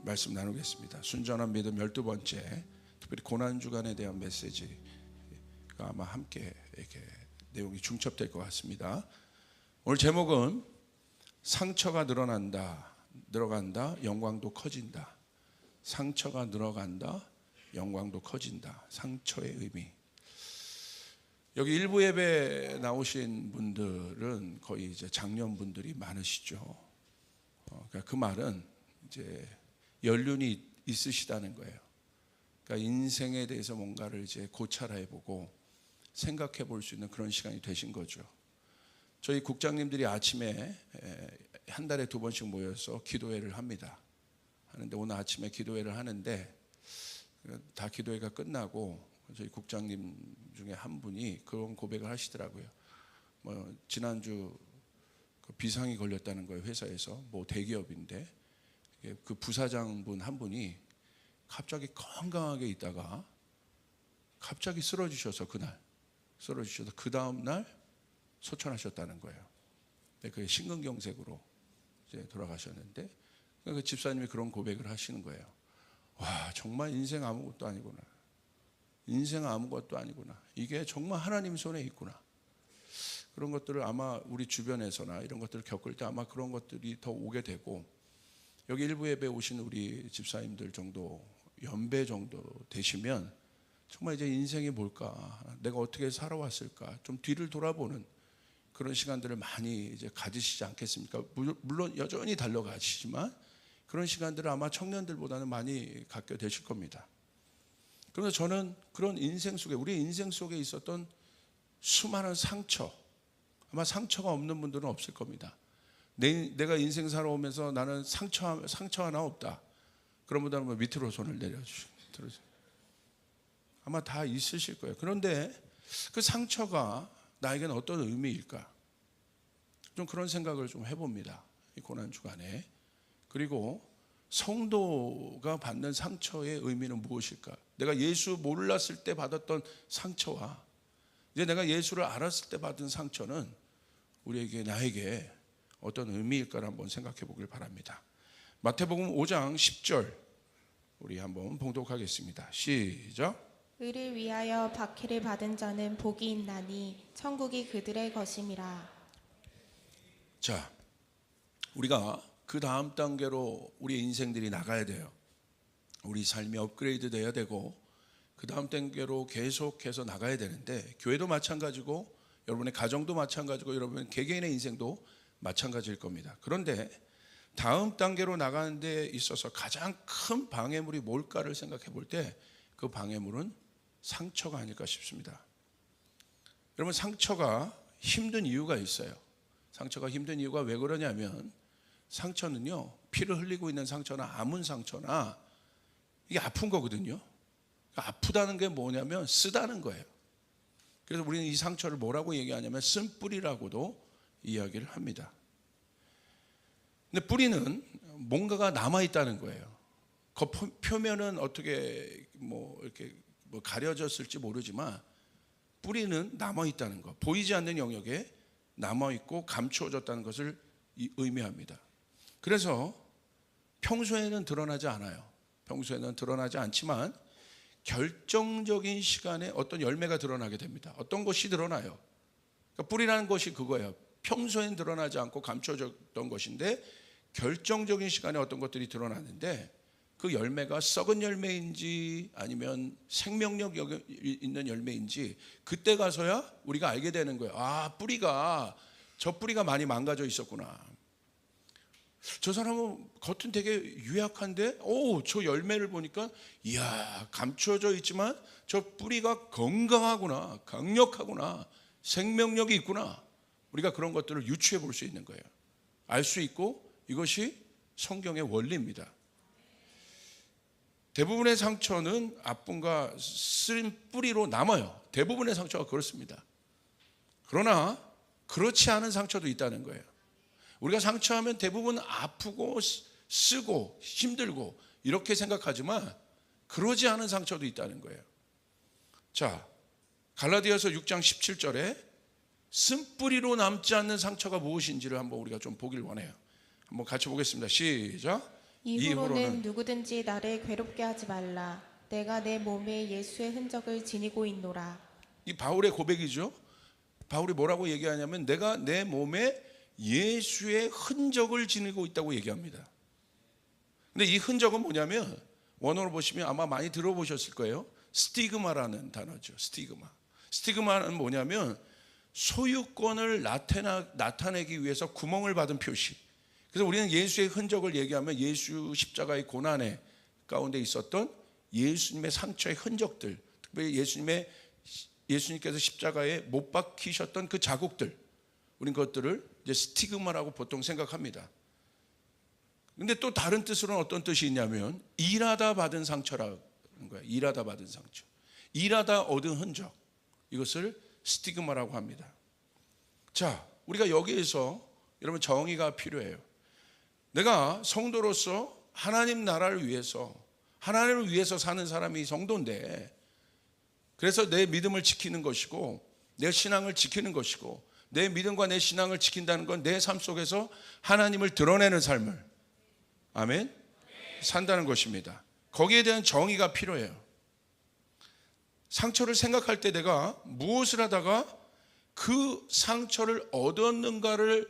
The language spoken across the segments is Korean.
말씀 나누겠습니다. 순전한 믿음 12번째, 특별히 고난주간에 대한 메시지가 아마 함께 이렇게 내용이 중첩될 것 같습니다. 오늘 제목은 상처가 늘어난다, 늘어간다, 영광도 커진다. 상처가 늘어간다, 영광도 커진다. 상처의 의미. 여기 일부 예배 나오신 분들은 거의 이제 장년분들이 많으시죠. 그러니까 그 말은 이제 연륜이 있으시다는 거예요. 그러니까 인생에 대해서 뭔가를 이제 고찰해보고 생각해 볼 수 있는 그런 시간이 되신 거죠. 저희 국장님들이 아침에 한 달에 2번씩 모여서 기도회를 합니다. 하는데 오늘 아침에 기도회를 하는데 다 기도회가 끝나고 저희 국장님 중에 한 분이 그런 고백을 하시더라고요. 지난주 그 비상이 걸렸다는 거예요. 회사에서 대기업인데 그 부사장분 한 분이 갑자기 건강하게 있다가 갑자기 쓰러지셔서 그날 쓰러지셔서 그 다음 날 소천하셨다는 거예요. 그게 심근경색으로 이제 돌아가셨는데 그 집사님이 그런 고백을 하시는 거예요. 와, 정말 인생 아무것도 아니구나. 인생 아무것도 아니구나. 이게 정말 하나님 손에 있구나. 그런 것들을 아마 우리 주변에서나 이런 것들을 겪을 때 아마 그런 것들이 더 오게 되고, 여기 일부 예배 오신 우리 집사님들 정도 연배 정도 되시면 정말 이제 인생이 뭘까, 내가 어떻게 살아왔을까, 좀 뒤를 돌아보는 그런 시간들을 많이 이제 가지시지 않겠습니까? 물론 여전히 달려가시지만 그런 시간들을 아마 청년들보다는 많이 갖게 되실 겁니다. 그래서 저는 그런 인생 속에, 우리 인생 속에 있었던 수많은 상처, 아마 상처가 없는 분들은 없을 겁니다. 내가 인생 살아오면서 나는 상처 하나 없다. 그런 분들은 밑으로 손을 내려주시고 아마 다 있으실 거예요. 그런데 그 상처가 나에게는 어떤 의미일까? 좀 그런 생각을 좀 해봅니다. 이 고난주간에. 그리고 성도가 받는 상처의 의미는 무엇일까? 내가 예수 몰랐을 때 받았던 상처와 이제 내가 예수를 알았을 때 받은 상처는 우리에게, 나에게 어떤 의미일까를 한번 생각해 보길 바랍니다. 마태복음 5장 10절 우리 한번 봉독하겠습니다. 시작. 의를 위하여 박해를 받은 자는 복이 있나니 천국이 그들의 것임이라. 자, 우리가 그 다음 단계로 우리 인생들이 나가야 돼요. 우리 삶이 업그레이드 돼야 되고 그 다음 단계로 계속해서 나가야 되는데, 교회도 마찬가지고 여러분의 가정도 마찬가지고 여러분의 개개인의 인생도 마찬가지일 겁니다. 그런데 다음 단계로 나가는 데 있어서 가장 큰 방해물이 뭘까를 생각해 볼 때 그 방해물은 상처가 아닐까 싶습니다. 여러분, 상처가 힘든 이유가 있어요. 상처가 힘든 이유가 왜 그러냐면, 상처는요, 피를 흘리고 있는 상처나 아문 상처나 이게 아픈 거거든요. 아프다는 게 뭐냐면 쓰다는 거예요. 그래서 우리는 이 상처를 뭐라고 얘기하냐면 쓴뿌리라고도 이야기를 합니다. 근데 뿌리는 뭔가가 남아있다는 거예요. 그 표면은 어떻게 이렇게 가려졌을지 모르지만 뿌리는 남아있다는 거, 보이지 않는 영역에 남아있고 감추어졌다는 것을 의미합니다. 그래서 평소에는 드러나지 않아요. 평소에는 드러나지 않지만 결정적인 시간에 어떤 열매가 드러나게 됩니다. 어떤 것이 드러나요? 그러니까 뿌리라는 것이 그거예요. 평소엔 드러나지 않고 감춰졌던 것인데 결정적인 시간에 어떤 것들이 드러나는데, 그 열매가 썩은 열매인지 아니면 생명력 있는 열매인지 그때 가서야 우리가 알게 되는 거예요. 아, 저 뿌리가 많이 망가져 있었구나. 저 사람은 겉은 되게 유약한데 저 열매를 보니까 이야, 감춰져 있지만 저 뿌리가 건강하구나, 강력하구나, 생명력이 있구나. 우리가 그런 것들을 유추해 볼 수 있는 거예요. 알 수 있고, 이것이 성경의 원리입니다. 대부분의 상처는 아픔과 쓴 뿌리로 남아요. 대부분의 상처가 그렇습니다. 그러나 그렇지 않은 상처도 있다는 거예요. 우리가 상처하면 대부분 아프고 쓰고 힘들고 이렇게 생각하지만 그러지 않은 상처도 있다는 거예요. 자, 갈라디아서 6장 17절에 쓴뿌리로 남지 않는 상처가 무엇인지를 한번 우리가 좀 보길 원해요. 한번 같이 보겠습니다. 시작. 이후로는 누구든지 나를 괴롭게 하지 말라. 내가 내 몸에 예수의 흔적을 지니고 있노라. 이 바울의 고백이죠. 바울이 뭐라고 얘기하냐면 내가 내 몸에 예수의 흔적을 지니고 있다고 얘기합니다. 근데 이 흔적은 뭐냐면 원어로 보시면 아마 많이 들어보셨을 거예요. 스티그마라는 단어죠. 스티그마는 뭐냐면 소유권을 나타내기 위해서 구멍을 받은 표시. 그래서 우리는 예수의 흔적을 얘기하면 예수 십자가의 고난의 가운데 있었던 예수님의 상처의 흔적들, 특별히 예수님께서 십자가에 못 박히셨던 그 자국들, 우린 그것들을 이제 스티그마라고 보통 생각합니다. 근데 또 다른 뜻으로는 어떤 뜻이 있냐면 일하다 받은 상처라는 거예요. 일하다 받은 상처, 일하다 얻은 흔적, 이것을 스티그마라고 합니다. 자, 우리가 여기에서 여러분 정의가 필요해요. 내가 성도로서 하나님 나라를 위해서, 하나님을 위해서 사는 사람이 성도인데, 그래서 내 믿음을 지키는 것이고 내 신앙을 지키는 것이고, 내 믿음과 내 신앙을 지킨다는 건 내 삶 속에서 하나님을 드러내는 삶을, 아멘, 산다는 것입니다. 거기에 대한 정의가 필요해요. 상처를 생각할 때 내가 무엇을 하다가 그 상처를 얻었는가를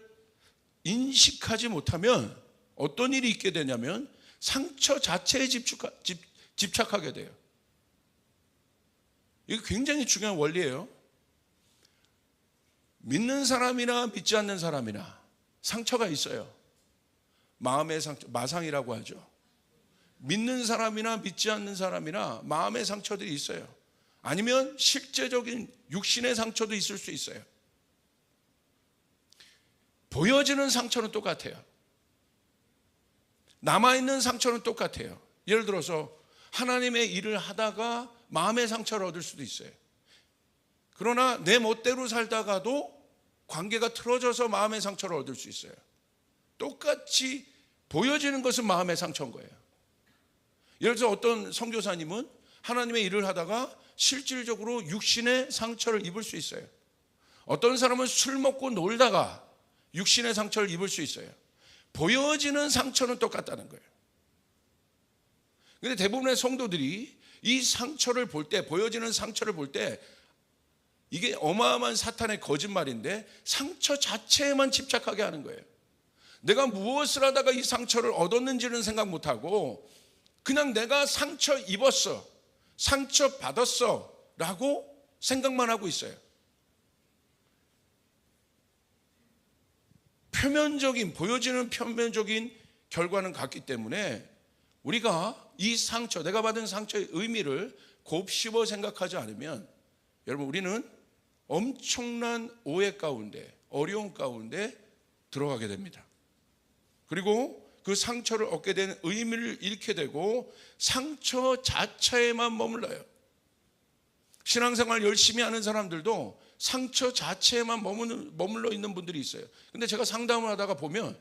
인식하지 못하면 어떤 일이 있게 되냐면 상처 자체에 집착하게 돼요. 이거 굉장히 중요한 원리예요. 믿는 사람이나 믿지 않는 사람이나 상처가 있어요. 마음의 상처, 마상이라고 하죠. 믿는 사람이나 믿지 않는 사람이나 마음의 상처들이 있어요. 아니면 실제적인 육신의 상처도 있을 수 있어요. 보여지는 상처는 똑같아요. 남아있는 상처는 똑같아요. 예를 들어서 하나님의 일을 하다가 마음의 상처를 얻을 수도 있어요. 그러나 내 멋대로 살다가도 관계가 틀어져서 마음의 상처를 얻을 수 있어요. 똑같이 보여지는 것은 마음의 상처인 거예요. 예를 들어서 어떤 선교사님은 하나님의 일을 하다가 실질적으로 육신의 상처를 입을 수 있어요. 어떤 사람은 술 먹고 놀다가 육신의 상처를 입을 수 있어요. 보여지는 상처는 똑같다는 거예요. 그런데 대부분의 성도들이 이 상처를 볼 때, 보여지는 상처를 볼 때 이게 어마어마한 사탄의 거짓말인데 상처 자체에만 집착하게 하는 거예요. 내가 무엇을 하다가 이 상처를 얻었는지는 생각 못하고 그냥 내가 상처 입었어, 상처 받았어 라고 생각만 하고 있어요. 보여지는 표면적인 결과는 같기 때문에 우리가 이 상처, 내가 받은 상처의 의미를 곱씹어 생각하지 않으면 여러분 우리는 엄청난 오해 가운데, 어려움 가운데 들어가게 됩니다. 그리고 그 상처를 얻게 된 의미를 잃게 되고 상처 자체에만 머물러요. 신앙생활 열심히 하는 사람들도 상처 자체에만 머물러 있는 분들이 있어요. 근데 제가 상담을 하다가 보면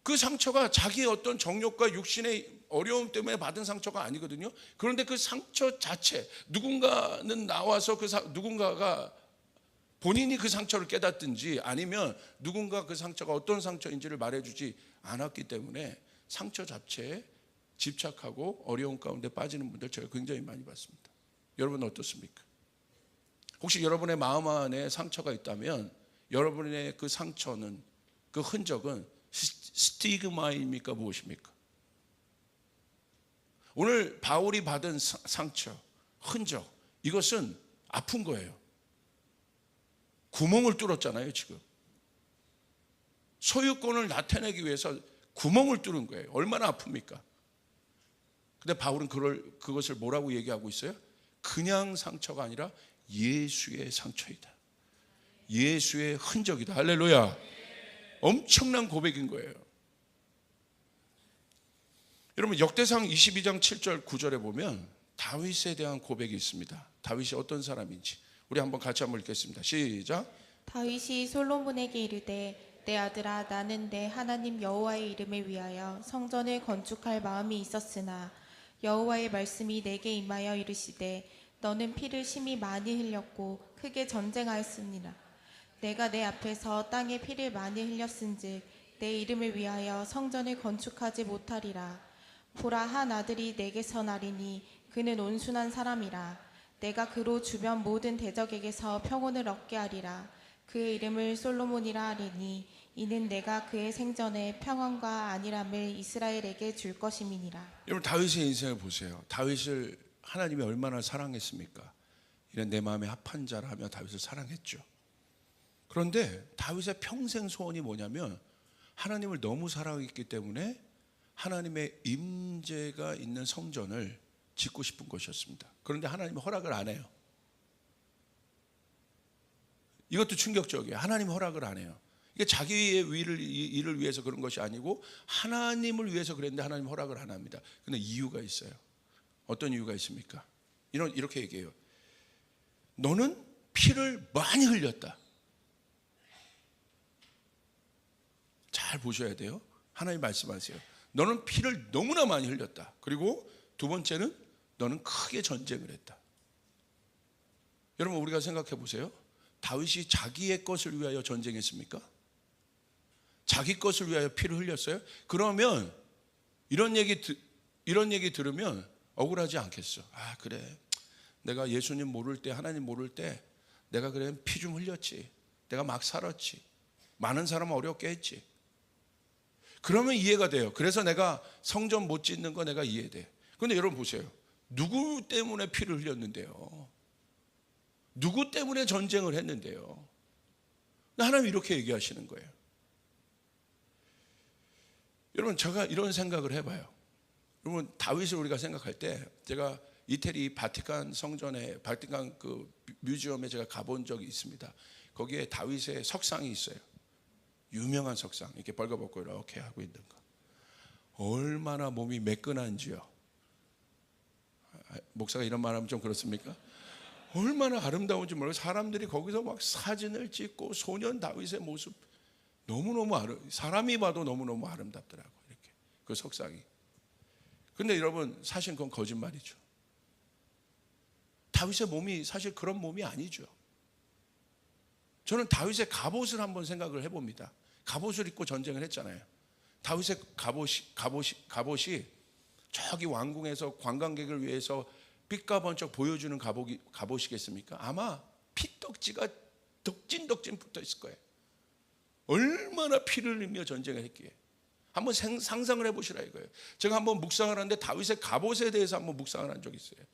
그 상처가 자기의 어떤 정욕과 육신의 어려움 때문에 받은 상처가 아니거든요. 그런데 그 상처 자체, 누군가는 나와서 누군가가 본인이 그 상처를 깨닫든지 아니면 누군가 그 상처가 어떤 상처인지를 말해주지 않았기 때문에 상처 자체에 집착하고 어려움 가운데 빠지는 분들 제가 굉장히 많이 봤습니다. 여러분은 어떻습니까? 혹시 여러분의 마음 안에 상처가 있다면 여러분의 그 상처는, 그 흔적은 스티그마입니까? 무엇입니까? 오늘 바울이 받은 상처, 흔적, 이것은 아픈 거예요. 구멍을 뚫었잖아요. 지금 소유권을 나타내기 위해서 구멍을 뚫은 거예요. 얼마나 아픕니까? 근데 바울은 그것을 뭐라고 얘기하고 있어요? 그냥 상처가 아니라 예수의 상처이다, 예수의 흔적이다. 할렐루야. 엄청난 고백인 거예요. 여러분 역대상 22장 7절 9절에 보면 다윗에 대한 고백이 있습니다. 다윗이 어떤 사람인지 우리 같이 한번 읽겠습니다. 시작. 다윗이 솔로몬에게 이르되 내 아들아, 나는 내 하나님 여호와의 이름을 위하여 성전을 건축할 마음이 있었으나 여호와의 말씀이 내게 임하여 이르시되 너는 피를 심히 많이 흘렸고 크게 전쟁하였으니라. 내가 내 앞에서 땅에 피를 많이 흘렸은즉 내 이름을 위하여 성전을 건축하지 못하리라. 보라, 한 아들이 내게서 나리니 그는 온순한 사람이라. 내가 그로 주변 모든 대적에게서 평온을 얻게 하리라. 그의 이름을 솔로몬이라 하리니 이는 내가 그의 생전에 평안과 안일함을 이스라엘에게 줄 것임이니라. 여러분, 다윗의 인생을 보세요. 다윗을 하나님이 얼마나 사랑했습니까? 이런 내 마음에 합한 자라 하며 다윗을 사랑했죠. 그런데 다윗의 평생 소원이 뭐냐면 하나님을 너무 사랑했기 때문에 하나님의 임재가 있는 성전을 짓고 싶은 것이었습니다. 그런데 하나님이 허락을 안 해요. 이것도 충격적이에요. 하나님이 허락을 안 해요. 이게 자기의 일을 위해서 그런 것이 아니고 하나님을 위해서 그랬는데 하나님 허락을 안 합니다. 근데 이유가 있어요. 어떤 이유가 있습니까? 이렇게 얘기해요. 너는 피를 많이 흘렸다. 잘 보셔야 돼요. 하나님 말씀하세요. 너는 피를 너무나 많이 흘렸다. 그리고 두 번째는 너는 크게 전쟁을 했다. 여러분, 우리가 생각해 보세요. 다윗이 자기의 것을 위하여 전쟁했습니까? 자기 것을 위하여 피를 흘렸어요? 그러면 이런 얘기 들으면 억울하지 않겠어? 아, 그래. 내가 예수님 모를 때, 하나님 모를 때 내가 그래 피 좀 흘렸지. 내가 막 살았지. 많은 사람 어렵게 했지. 그러면 이해가 돼요. 그래서 내가 성전 못 짓는 거 내가 이해돼. 그런데 여러분 보세요. 누구 때문에 피를 흘렸는데요? 누구 때문에 전쟁을 했는데요? 하나님 이렇게 얘기하시는 거예요. 여러분, 제가 이런 생각을 해봐요. 여러분, 다윗을 우리가 생각할 때 제가 이태리 바티칸 성전에, 바티칸 그 뮤지엄에 제가 가본 적이 있습니다. 거기에 다윗의 석상이 있어요. 유명한 석상, 이렇게 벌거벗고 이렇게 하고 있는 거. 얼마나 몸이 매끈한지요. 목사가 이런 말하면 좀 그렇습니까? 얼마나 아름다운지 몰라요. 사람들이 거기서 막 사진을 찍고 소년 다윗의 모습 너무너무 사람이 봐도 너무너무 아름답더라고. 이렇게 그 석상이. 근데 여러분, 사실 그건 거짓말이죠. 다윗의 몸이 사실 그런 몸이 아니죠. 저는 다윗의 갑옷을 한번 생각을 해봅니다. 갑옷을 입고 전쟁을 했잖아요. 다윗의 갑옷이 저기 왕궁에서 관광객을 위해서 삐까번쩍 보여주는 갑옷이겠습니까? 아마 피떡지가 덕진덕진 붙어 있을 거예요. 얼마나 피를 흘리며 전쟁을 했기에. 한번 상상을 해보시라 이거예요. 제가 한번 묵상을 하는데 다윗의 갑옷에 대해서 한번 묵상을 한 적이 있어요.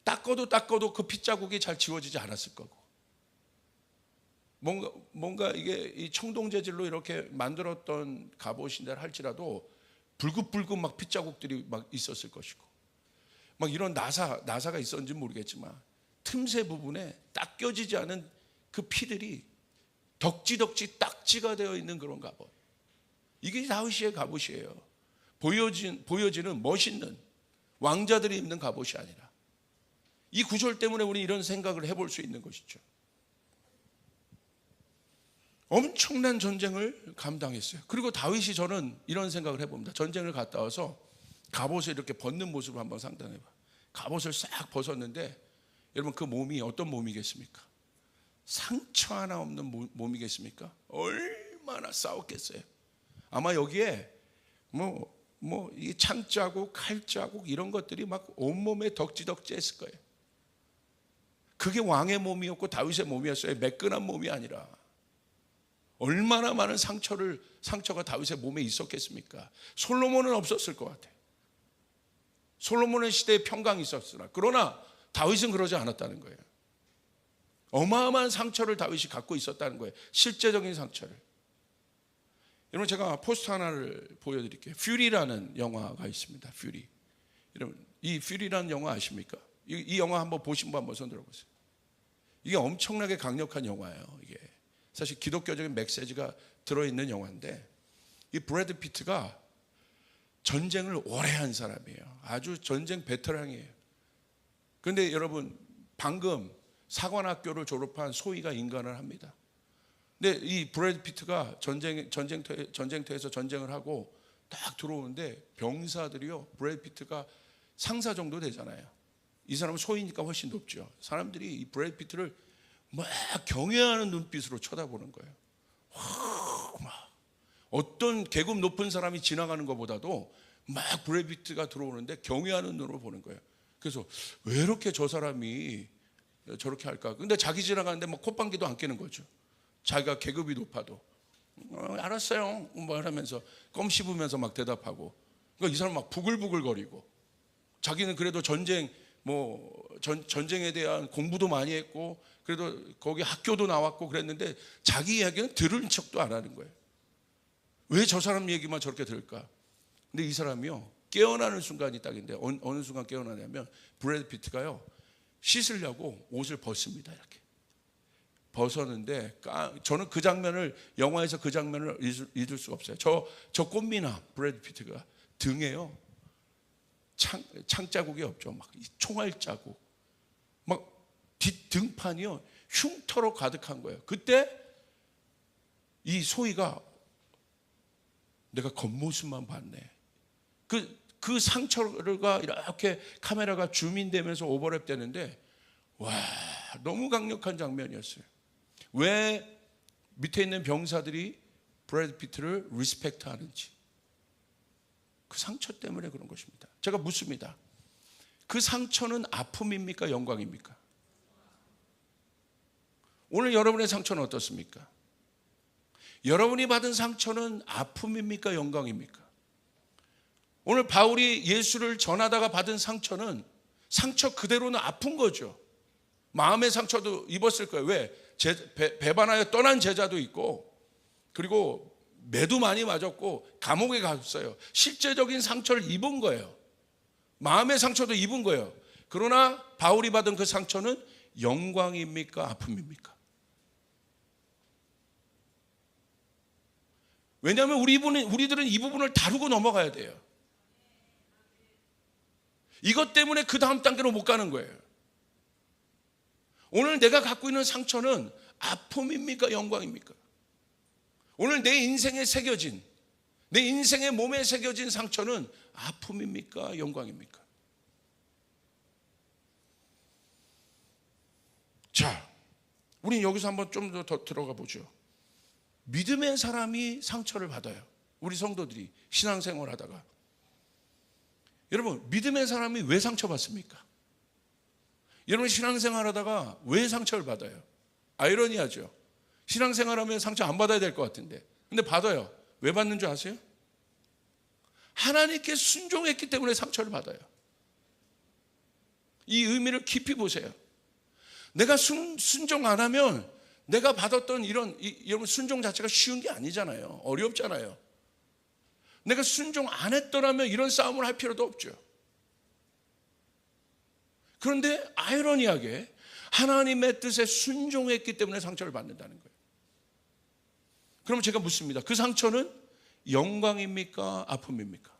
닦아도 그 핏자국이 잘 지워지지 않았을 거고, 뭔가 이게 이 청동 재질로 이렇게 만들었던 갑옷인데 할지라도 불긋불긋 막 핏자국들이 막 있었을 것이고, 막 이런 나사가 있었는지 모르겠지만 틈새 부분에 닦여지지 않은 그 피들이 덕지덕지 딱지가 되어 있는 그런 갑옷. 이게 다윗의 갑옷이에요. 보여지는 멋있는 왕자들이 입는 갑옷이 아니라. 이 구절 때문에 우리 이런 생각을 해볼 수 있는 것이죠. 엄청난 전쟁을 감당했어요. 그리고 다윗이, 저는 이런 생각을 해봅니다. 전쟁을 갔다 와서 갑옷을 이렇게 벗는 모습을 한번 상상해봐. 갑옷을 싹 벗었는데 여러분, 그 몸이 어떤 몸이겠습니까? 상처 하나 없는 몸이겠습니까? 얼마나 싸웠겠어요. 아마 여기에 이 창자국, 칼자국 이런 것들이 막 온몸에 덕지덕지 했을 거예요. 그게 왕의 몸이었고 다윗의 몸이었어요. 매끈한 몸이 아니라. 얼마나 많은 상처가 다윗의 몸에 있었겠습니까? 솔로몬은 없었을 것 같아요. 솔로몬의 시대에 평강이 있었으나, 그러나 다윗은 그러지 않았다는 거예요. 어마어마한 상처를 다윗이 갖고 있었다는 거예요. 실제적인 상처를. 여러분, 제가 포스터 하나를 보여드릴게요. 퓨리라는 영화가 있습니다. 퓨리. 여러분, 이 퓨리라는 영화 아십니까? 이 영화 한번 보신 분 한번 손 들어보세요. 이게 엄청나게 강력한 영화예요. 이게 사실 기독교적인 메시지가 들어있는 영화인데, 이 브래드 피트가 전쟁을 오래 한 사람이에요. 아주 전쟁 베테랑이에요. 그런데 여러분, 방금 사관학교를 졸업한 소위가 인간을 합니다. 근데 이 브래드 피트가 전쟁터에서 전쟁을 하고 딱 들어오는데 병사들이요, 브래드 피트가 상사 정도 되잖아요. 이 사람은 소위니까 훨씬 높죠. 사람들이 이 브래드 피트를 막 경외하는 눈빛으로 쳐다보는 거예요. 막 어떤 계급 높은 사람이 지나가는 것보다도 막 브래드 피트가 들어오는데 경외하는 눈으로 보는 거예요. 그래서 왜 이렇게 저 사람이 저렇게 할까? 근데 자기 지나가는데 뭐 콧방귀도 안 끼는 거죠. 자기가 계급이 높아도 알았어요 뭐 하면서 껌 씹으면서 막 대답하고. 그러니까 이 사람 막 부글부글거리고, 자기는 그래도 전쟁에 대한 공부도 많이 했고 그래도 거기 학교도 나왔고 그랬는데 자기 이야기는 들은 척도 안 하는 거예요. 왜 저 사람 얘기만 저렇게 들을까? 근데 이 사람이요, 깨어나는 순간이 딱인데 어느 순간 깨어나냐면 브래드 피트가요 씻으려고 옷을 벗습니다. 이렇게 벗었는데 저는 그 장면을, 영화에서 그 장면을 잊을 수가 없어요. 저 꽃미남 브래드 피트가 등에요 창 자국이 없죠. 막 총알 자국, 막 뒷 등판이요 흉터로 가득한 거예요. 그때 이 소희가 내가 겉모습만 봤네. 그 상처가 이렇게 카메라가 줌인되면서 오버랩 되는데, 와, 너무 강력한 장면이었어요. 왜 밑에 있는 병사들이 브래드 피트를 리스펙트 하는지, 그 상처 때문에 그런 것입니다. 제가 묻습니다. 그 상처는 아픔입니까? 영광입니까? 오늘 여러분의 상처는 어떻습니까? 여러분이 받은 상처는 아픔입니까? 영광입니까? 오늘 바울이 예수를 전하다가 받은 상처는 상처 그대로는 아픈 거죠. 마음의 상처도 입었을 거예요. 왜? 배반하여 떠난 제자도 있고, 그리고 매도 많이 맞았고 감옥에 갔어요. 실제적인 상처를 입은 거예요. 마음의 상처도 입은 거예요. 그러나 바울이 받은 그 상처는 영광입니까? 아픔입니까? 왜냐하면 우리들은 이 부분을 다루고 넘어가야 돼요. 이것 때문에 그 다음 단계로 못 가는 거예요. 오늘 내가 갖고 있는 상처는 아픔입니까? 영광입니까? 오늘 내 인생에 새겨진, 내 인생의 몸에 새겨진 상처는 아픔입니까? 영광입니까? 자, 우린 여기서 한번 좀 더 들어가 보죠. 믿음의 사람이 상처를 받아요. 우리 성도들이 신앙생활 하다가. 여러분, 믿음의 사람이 왜 상처받습니까? 여러분, 신앙생활 하다가 왜 상처를 받아요? 아이러니하죠. 신앙생활하면 상처 안 받아야 될 것 같은데, 근데 받아요. 왜 받는 줄 아세요? 하나님께 순종했기 때문에 상처를 받아요. 이 의미를 깊이 보세요. 내가 순종 안 하면 내가 받았던 여러분, 순종 자체가 쉬운 게 아니잖아요. 어렵잖아요. 내가 순종 안 했더라면 이런 싸움을 할 필요도 없죠. 그런데 아이러니하게 하나님의 뜻에 순종했기 때문에 상처를 받는다는 거예요. 그럼 제가 묻습니다. 그 상처는 영광입니까? 아픔입니까?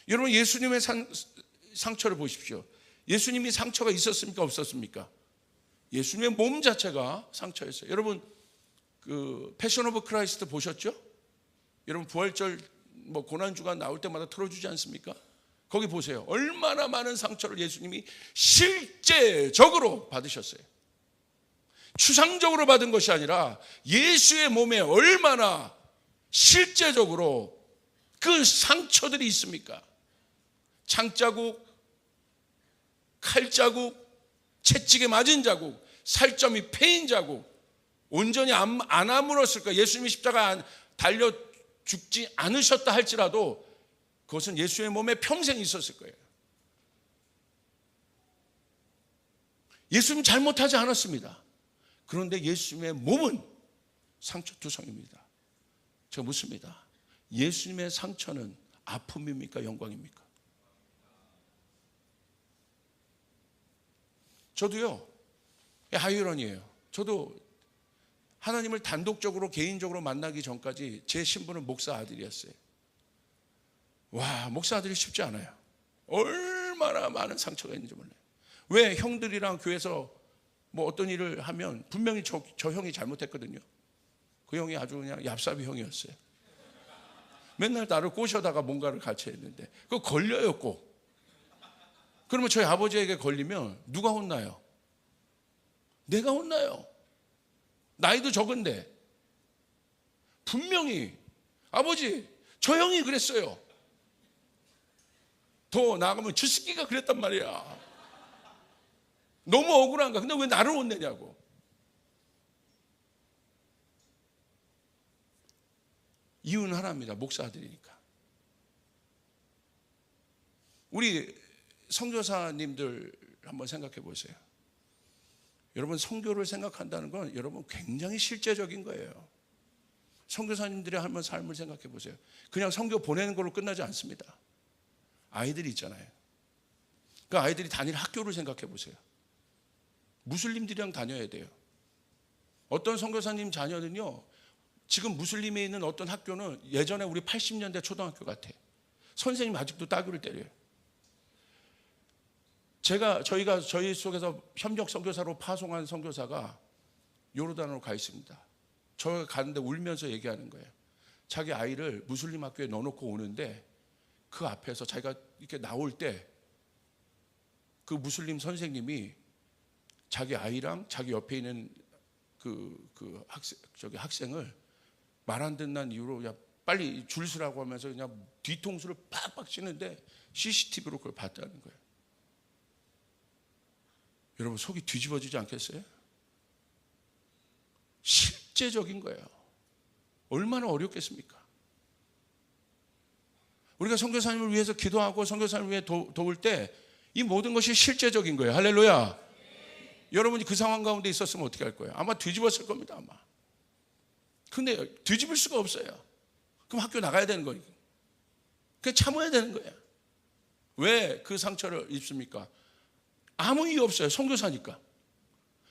여러분, 예수님의 상처를 보십시오. 예수님이 상처가 있었습니까? 없었습니까? 예수님의 몸 자체가 상처였어요. 여러분, 그 패션 오브 크라이스트 보셨죠? 여러분, 부활절 고난주간 나올 때마다 틀어주지 않습니까? 거기 보세요. 얼마나 많은 상처를 예수님이 실제적으로 받으셨어요. 추상적으로 받은 것이 아니라 예수의 몸에 얼마나 실제적으로 그 상처들이 있습니까? 창자국, 칼자국, 채찍에 맞은 자국, 살점이 패인 자국, 온전히 안 아물었을까? 예수님이 십자가 달려 죽지 않으셨다 할지라도 그것은 예수의 몸에 평생 있었을 거예요. 예수님 잘못하지 않았습니다. 그런데 예수님의 몸은 상처투성입니다. 제가 묻습니다. 예수님의 상처는 아픔입니까? 영광입니까? 저도요, 아이러니예요. 저도 하나님을 단독적으로 개인적으로 만나기 전까지 제 신분은 목사 아들이었어요. 와, 목사 아들이 쉽지 않아요. 얼마나 많은 상처가 있는지 몰라요. 왜? 형들이랑 교회에서 어떤 일을 하면 분명히 저 형이 잘못했거든요. 그 형이 아주 그냥 얍삽이 형이었어요. 맨날 나를 꼬셔다가 뭔가를 가르쳐야 했는데 그거 걸려요 꼭. 그러면 저희 아버지에게 걸리면 누가 혼나요? 내가 혼나요. 나이도 적은데. 분명히 아버지 저 형이 그랬어요. 더 나아가면 저 새끼가 그랬단 말이야. 너무 억울한가? 근데 왜 나를 혼내냐고. 이유는 하나입니다. 목사들이니까. 우리 선교사님들 한번 생각해 보세요. 여러분 선교를 생각한다는 건 여러분 굉장히 실제적인 거예요. 선교사님들의 한번 삶을 생각해 보세요. 그냥 선교 보내는 걸로 끝나지 않습니다. 아이들이 있잖아요. 그 아이들이 다닐 학교를 생각해 보세요. 무슬림들이랑 다녀야 돼요. 어떤 선교사님 자녀는요, 지금 무슬림에 있는 어떤 학교는 예전에 우리 80년대 초등학교 같아. 선생님 아직도 따귀를 때려요. 저희가 저희 속에서 협력 선교사로 파송한 선교사가 요르단으로 가 있습니다. 저가 가는데 울면서 얘기하는 거예요. 자기 아이를 무슬림 학교에 넣어놓고 오는데 그 앞에서 자기가 이렇게 나올 때 그 무슬림 선생님이 자기 아이랑 자기 옆에 있는 학생을 말 안 듣는 이유로 그냥 빨리 줄 서라고 하면서 그냥 뒤통수를 팍팍 치는데 CCTV로 그걸 봤다는 거예요. 여러분 속이 뒤집어지지 않겠어요? 실제적인 거예요. 얼마나 어렵겠습니까? 우리가 선교사님을 위해서 기도하고 선교사님을 위해 도울 때 이 모든 것이 실제적인 거예요. 할렐루야. 여러분이 그 상황 가운데 있었으면 어떻게 할 거예요? 아마 뒤집었을 겁니다. 아마. 근데 뒤집을 수가 없어요. 그럼 학교 나가야 되는 거니까. 그냥 참아야 되는 거예요. 왜 그 상처를 입습니까? 아무 이유 없어요. 선교사니까.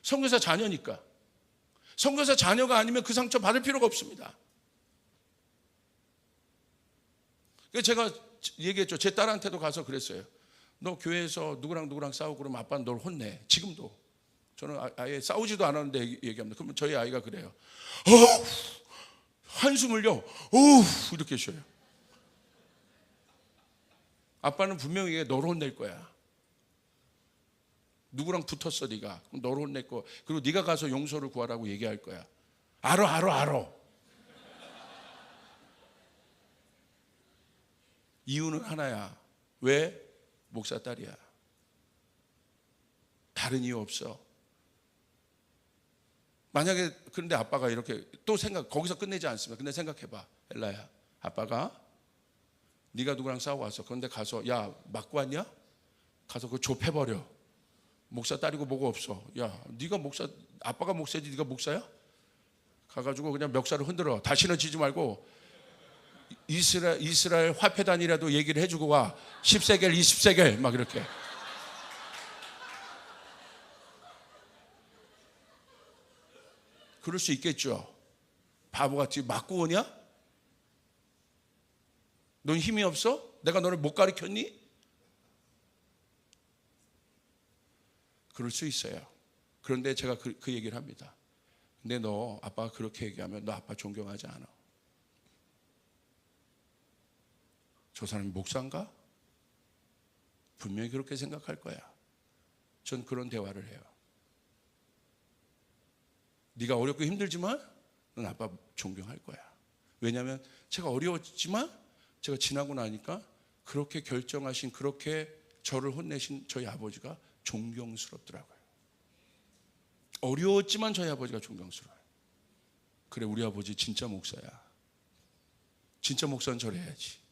선교사 자녀니까. 선교사 자녀가 아니면 그 상처 받을 필요가 없습니다. 그래서 제가 얘기했죠. 제 딸한테도 가서 그랬어요. 너 교회에서 누구랑 싸우고 그러면 아빠는 널 혼내. 지금도. 저는 아예 싸우지도 않았는데 얘기합니다. 그러면 저희 아이가 그래요. 한숨을요. 이렇게 쉬어요. 아빠는 분명히 너를 혼낼 거야. 누구랑 붙었어 네가. 그럼 너를 혼낼 거. 그리고 네가 가서 용서를 구하라고 얘기할 거야. 알아. 이유는 하나야. 왜? 목사 딸이야. 다른 이유 없어. 만약에 그런데 아빠가 이렇게 또 거기서 끝내지 않습니다. 근데 생각해봐. 엘라야, 아빠가 네가 누구랑 싸우고 왔어. 그런데 가서 야 맞고 왔냐? 가서 그거 좁혀버려. 목사 딸이고 뭐고 없어. 야 네가 아빠가 목사지 네가 목사야? 가가지고 그냥 멱살을 흔들어. 다시는 지지 말고 이스라엘 화폐단이라도 얘기를 해주고 와. 10세겔 20세겔 막 이렇게. 그럴 수 있겠죠. 바보같이 맞고 오냐? 넌 힘이 없어? 내가 너를 못 가르쳤니? 그럴 수 있어요. 그런데 제가 그 얘기를 합니다. 근데 너 아빠가 그렇게 얘기하면 너 아빠 존경하지 않아. 저 사람이 목사인가? 분명히 그렇게 생각할 거야. 전 그런 대화를 해요. 네가 어렵고 힘들지만 넌 아빠 존경할 거야. 왜냐하면 제가 어려웠지만 제가 지나고 나니까 그렇게 결정하신, 그렇게 저를 혼내신 저희 아버지가 존경스럽더라고요. 어려웠지만 저희 아버지가 존경스러워요. 그래, 우리 아버지 진짜 목사야. 진짜 목사는 저래야지.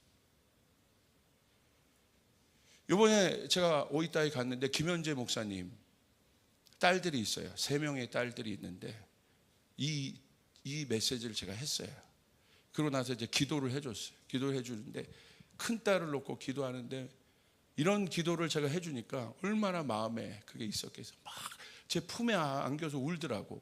이번에 제가 오이따에 갔는데 김현재 목사님 딸들이 있어요. 3명의 딸들이 있는데 이 메시지를 제가 했어요. 그러고 나서 이제 기도를 해줬어요. 기도를 해주는데 큰 딸을 놓고 기도하는데 이런 기도를 제가 해주니까 얼마나 마음에 그게 있었겠어. 막 제 품에 안겨서 울더라고.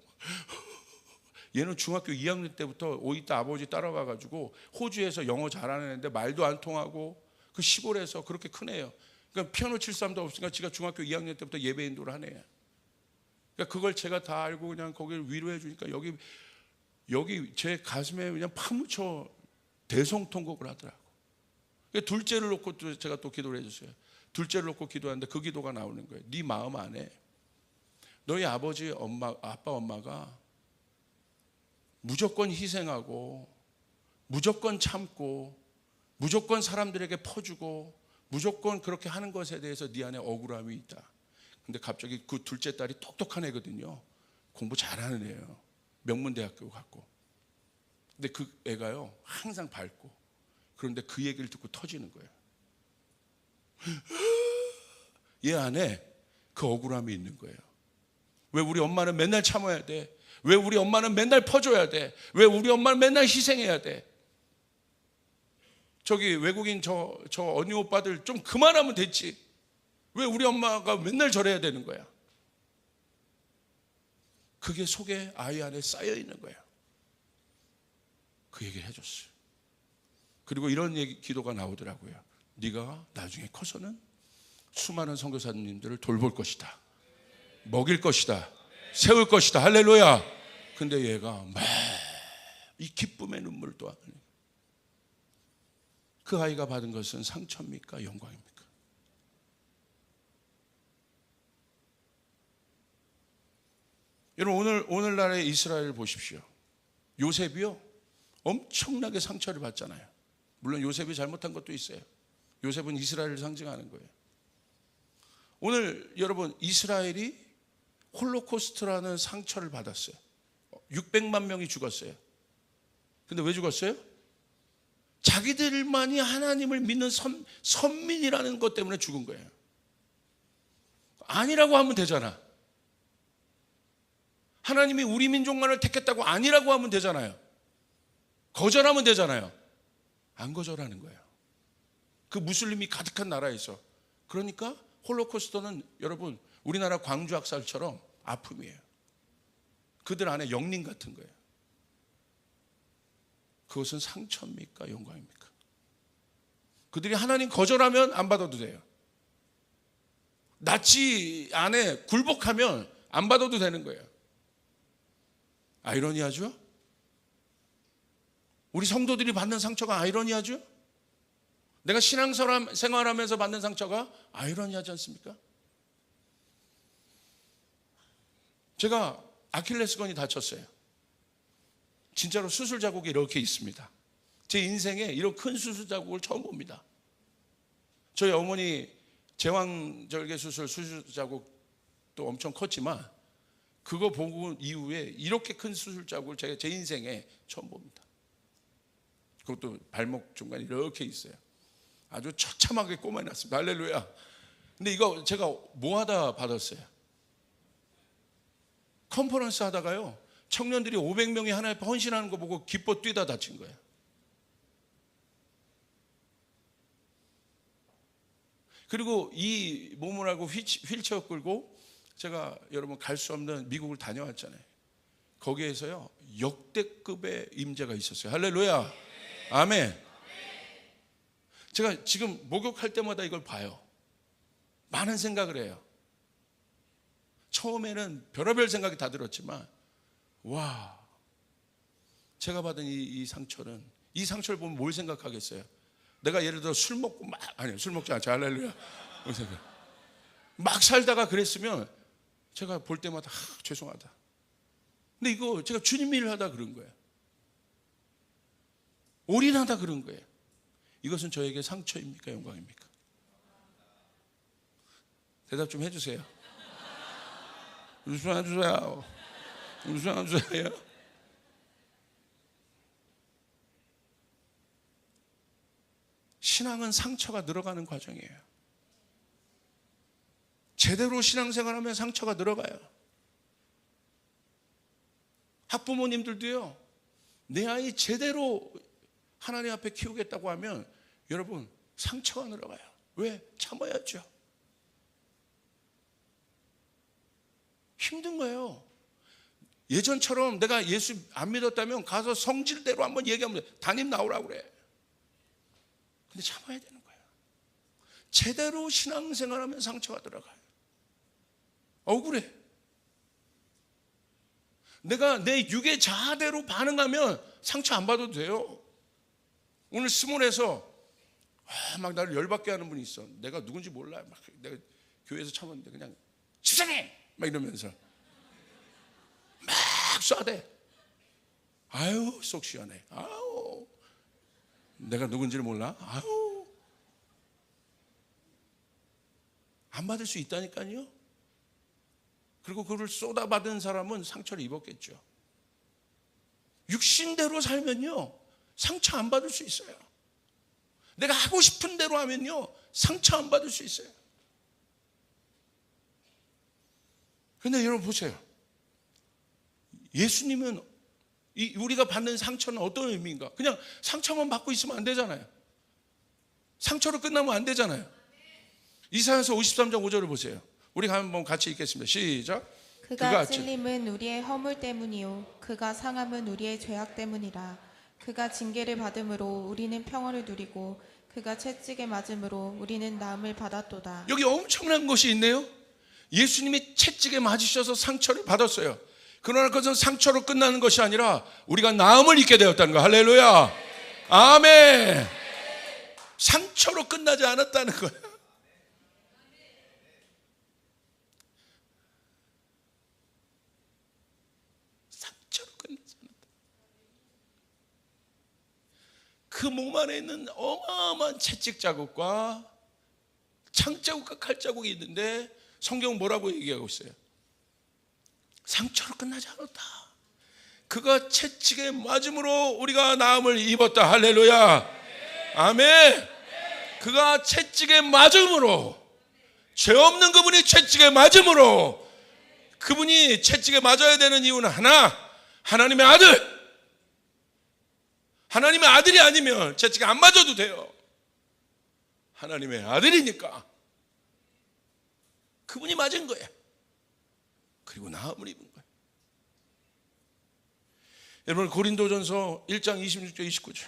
얘는 중학교 2학년 때부터 오이따 아버지 따라와가지고 호주에서 영어 잘하는 애인데 말도 안 통하고 그 시골에서 그렇게 큰 애예요. 그러니까 피아노 칠 사람도 없으니까 지가 중학교 2학년 때부터 예배 인도를 하네. 그러니까 그걸 제가 다 알고 그냥 거기를 위로해 주니까 여기 제 가슴에 그냥 파묻혀 대성통곡을 하더라고. 그러니까 둘째를 놓고 제가 또 기도를 해줬어요. 둘째를 놓고 기도하는데 그 기도가 나오는 거예요. 네 마음 안에 너희 아버지, 아빠, 엄마가 무조건 희생하고 무조건 참고 무조건 사람들에게 퍼주고 무조건 그렇게 하는 것에 대해서 네 안에 억울함이 있다. 근데 갑자기 그 둘째 딸이 똑똑한 애거든요. 공부 잘하는 애예요. 명문대학교 갔고. 근데 그 애가요 항상 밝고, 그런데 그 얘기를 듣고 터지는 거예요. 얘 안에 그 억울함이 있는 거예요. 왜 우리 엄마는 맨날 참아야 돼? 왜 우리 엄마는 맨날 퍼줘야 돼? 왜 우리 엄마는 맨날 희생해야 돼? 저기 외국인 저 언니 오빠들 좀 그만하면 됐지. 왜 우리 엄마가 맨날 저래야 되는 거야? 그게 속에 아이 안에 쌓여 있는 거야. 그 얘기를 해줬어요. 그리고 이런 기도가 나오더라고요. 네가 나중에 커서는 수많은 선교사님들을 돌볼 것이다. 먹일 것이다. 세울 것이다. 할렐루야. 근데 얘가 막 이 기쁨의 눈물을 또 흘리고. 그 아이가 받은 것은 상처입니까? 영광입니까? 여러분 오늘날의 이스라엘 보십시오. 요셉이요 엄청나게 상처를 받잖아요. 물론 요셉이 잘못한 것도 있어요. 요셉은 이스라엘을 상징하는 거예요. 오늘 여러분 이스라엘이 홀로코스트라는 상처를 받았어요. 600만 명이 죽었어요. 근데 왜 죽었어요? 자기들만이 하나님을 믿는 선민이라는 것 때문에 죽은 거예요. 아니라고 하면 되잖아. 하나님이 우리 민족만을 택했다고 아니라고 하면 되잖아요. 거절하면 되잖아요. 안 거절하는 거예요. 그 무슬림이 가득한 나라에서. 그러니까 홀로코스트는 여러분 우리나라 광주학살처럼 아픔이에요. 그들 안에 영린 같은 거예요. 그것은 상처입니까? 영광입니까? 그들이 하나님 거절하면 안 받아도 돼요. 나치 안에 굴복하면 안 받아도 되는 거예요. 아이러니하죠? 우리 성도들이 받는 상처가 아이러니하죠? 내가 신앙생활하면서 받는 상처가 아이러니하지 않습니까? 제가 아킬레스건이 다쳤어요. 진짜로 수술 자국이 이렇게 있습니다. 제 인생에 이런 큰 수술 자국을 처음 봅니다. 저희 어머니 제왕절개 수술 자국도 엄청 컸지만 그거 보고 이후에 이렇게 큰 수술 자국을 제가 제 인생에 처음 봅니다. 그것도 발목 중간에 이렇게 있어요. 아주 처참하게 꼬매놨습니다. 할렐루야. 근데 이거 제가 뭐 하다 받았어요? 컨퍼런스 하다가요 청년들이 500명이 하나님 앞에 헌신하는 거 보고 기뻐 뛰다 다친 거예요. 그리고 이 몸을 알고 휠체어 끌고 제가 여러분 갈 수 없는 미국을 다녀왔잖아요. 거기에서요 역대급의 임재가 있었어요. 할렐루야. 아멘. 제가 지금 목욕할 때마다 이걸 봐요. 많은 생각을 해요. 처음에는 별의별 생각이 다 들었지만 와, 제가 받은 이 상처는, 이 상처를 보면 뭘 생각하겠어요? 내가 예를 들어 술 먹고 술 먹지 않죠. 할렐루야. 막 살다가 그랬으면 제가 볼 때마다 죄송하다. 근데 이거 제가 주님 일을 하다 그런 거예요. 올인하다 그런 거예요. 이것은 저에게 상처입니까? 영광입니까? 대답 좀 해주세요. 웃어주세요. 웃어주세요. 신앙은 상처가 늘어가는 과정이에요. 제대로 신앙생활하면 상처가 늘어가요. 학부모님들도요, 내 아이 제대로 하나님 앞에 키우겠다고 하면 여러분 상처가 늘어가요. 왜? 참아야죠. 힘든 거예요. 예전처럼 내가 예수 안 믿었다면 가서 성질대로 한번 얘기하면 돼. 담임 나오라고 그래. 근데 참아야 되는 거예요. 제대로 신앙생활하면 상처가 들어가요. 억울해. 내가 내 육의 자아대로 반응하면 상처 안 받아도 돼요. 오늘 스몰에서 막 나를 열받게 하는 분이 있어. 내가 누군지 몰라. 막 내가 교회에서 참았는데 그냥 집사님! 막 이러면서 막 쏴대. 아유 속 시원해. 아우 내가 누군지를 몰라? 아유, 안 받을 수 있다니까요. 그리고 그걸 쏟아받은 사람은 상처를 입었겠죠. 육신대로 살면요 상처 안 받을 수 있어요. 내가 하고 싶은 대로 하면요 상처 안 받을 수 있어요. 그런데 여러분 보세요. 예수님은 우리가 받는 상처는 어떤 의미인가? 그냥 상처만 받고 있으면 안 되잖아요. 상처로 끝나면 안 되잖아요. 이사야서 53장 5절을 보세요. 우리가 한번 같이 읽겠습니다. 시작. 그가 찔림은 우리의 허물 때문이요 그가 상함은 우리의 죄악 때문이라. 그가 징계를 받음으로 우리는 평화를 누리고 그가 채찍에 맞음으로 우리는 나음을 받았도다. 여기 엄청난 것이 있네요. 예수님이 채찍에 맞으셔서 상처를 받았어요. 그러나 그것은 상처로 끝나는 것이 아니라 우리가 나음을 입게 되었다는 거. 할렐루야. 아멘. 상처로 끝나지 않았다는 거예요. 상처로 끝나지 않았다. 그 몸 안에 있는 어마어마한 채찍 자국과 창 자국과 칼 자국이 있는데 성경은 뭐라고 얘기하고 있어요? 상처로 끝나지 않았다. 그가 채찍에 맞음으로 우리가 나음을 입었다. 할렐루야. 아멘. 그가 채찍에 맞음으로, 죄 없는 그분이 채찍에 맞음으로, 그분이 채찍에 맞아야 되는 이유는 하나, 하나님의 아들. 하나님의 아들이 아니면 채찍에 안 맞아도 돼요. 하나님의 아들이니까 그분이 맞은 거예요. 그리고 나음을 입은 거예요. 여러분 고린도전서 1장 26절 29절.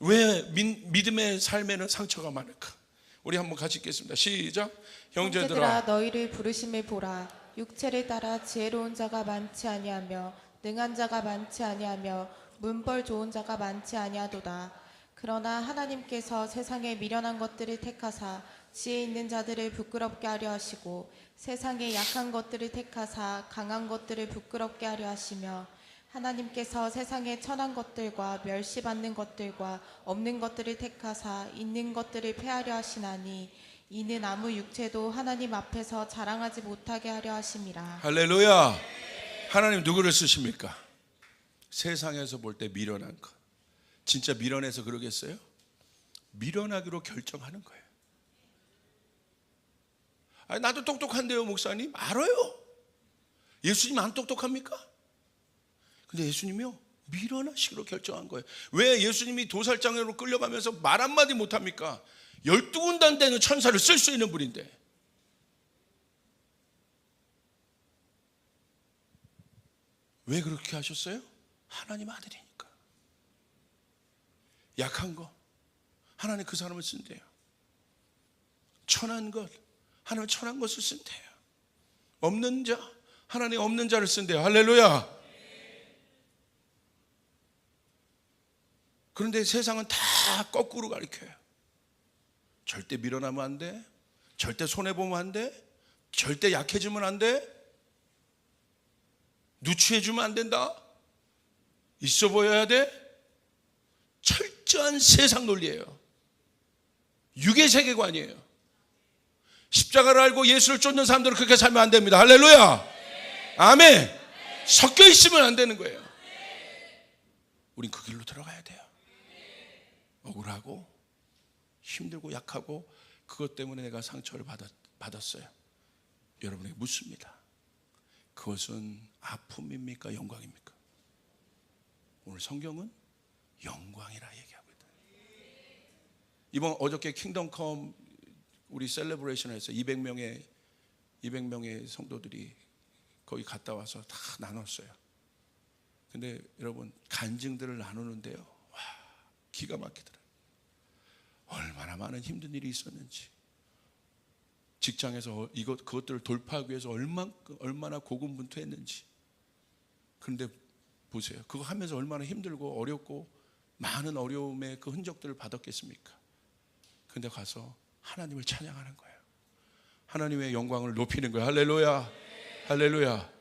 왜 믿음의 삶에는 상처가 많을까? 우리 한번 같이 읽겠습니다. 시작. 형제들아 너희를 부르심을 보라. 육체를 따라 지혜로운 자가 많지 아니하며 능한 자가 많지 아니하며 문벌 좋은 자가 많지 아니하도다. 그러나 하나님께서 세상에 미련한 것들을 택하사 지혜 있는 자들을 부끄럽게 하려 하시고 세상에 약한 것들을 택하사 강한 것들을 부끄럽게 하려 하시며 하나님께서 세상에 천한 것들과 멸시받는 것들과 없는 것들을 택하사 있는 것들을 폐하려 하시나니 이는 아무 육체도 하나님 앞에서 자랑하지 못하게 하려 하심이라. 할렐루야. 하나님 누구를 쓰십니까? 세상에서 볼 때 미련한 것. 진짜 미련해서 그러겠어요? 미련하기로 결정하는 거예요. 아니, 나도 똑똑한데요 목사님. 알아요. 예수님 안 똑똑합니까? 근데 예수님이요 미련하시기로 결정한 거예요. 왜 예수님이 도살장으로 끌려가면서 말 한마디 못합니까? 12군단 되는 천사를 쓸 수 있는 분인데. 왜 그렇게 하셨어요? 하나님 아들이니까. 약한 거 하나님 그 사람을 쓴대요. 천한 것 하나님 천한 것을 쓴대요. 없는 자 하나님 없는 자를 쓴대요. 할렐루야. 그런데 세상은 다 거꾸로 가르쳐요. 절대 밀어나면 안 돼. 절대 손해보면 안 돼. 절대 약해지면 안 돼. 누추해지면 안 된다. 있어 보여야 돼. 철저한 세상 논리예요. 육의 세계관이에요. 십자가를 알고 예수를 쫓는 사람들은 그렇게 살면 안 됩니다. 할렐루야. 아멘. 섞여 있으면 안 되는 거예요. 우린 그 길로 들어가야 돼요. 억울하고 힘들고 약하고 그것 때문에 내가 상처를 받았어요. 여러분에게 묻습니다. 그것은 아픔입니까? 영광입니까? 오늘 성경은 영광이라 얘기하고 있다. 이번 어저께 킹덤컴 우리 셀레브레이션을 해서 200명의 성도들이 거기 갔다 와서 다 나눴어요. 근데 여러분 간증들을 나누는데요. 와, 기가 막히더라고요. 얼마나 많은 힘든 일이 있었는지, 직장에서 그것들을 돌파하기 위해서 얼마나 고군분투했는지. 그런데 보세요. 그거 하면서 얼마나 힘들고 어렵고 많은 어려움의 그 흔적들을 받았겠습니까? 그런데 가서 하나님을 찬양하는 거예요. 하나님의 영광을 높이는 거예요. 할렐루야. 할렐루야.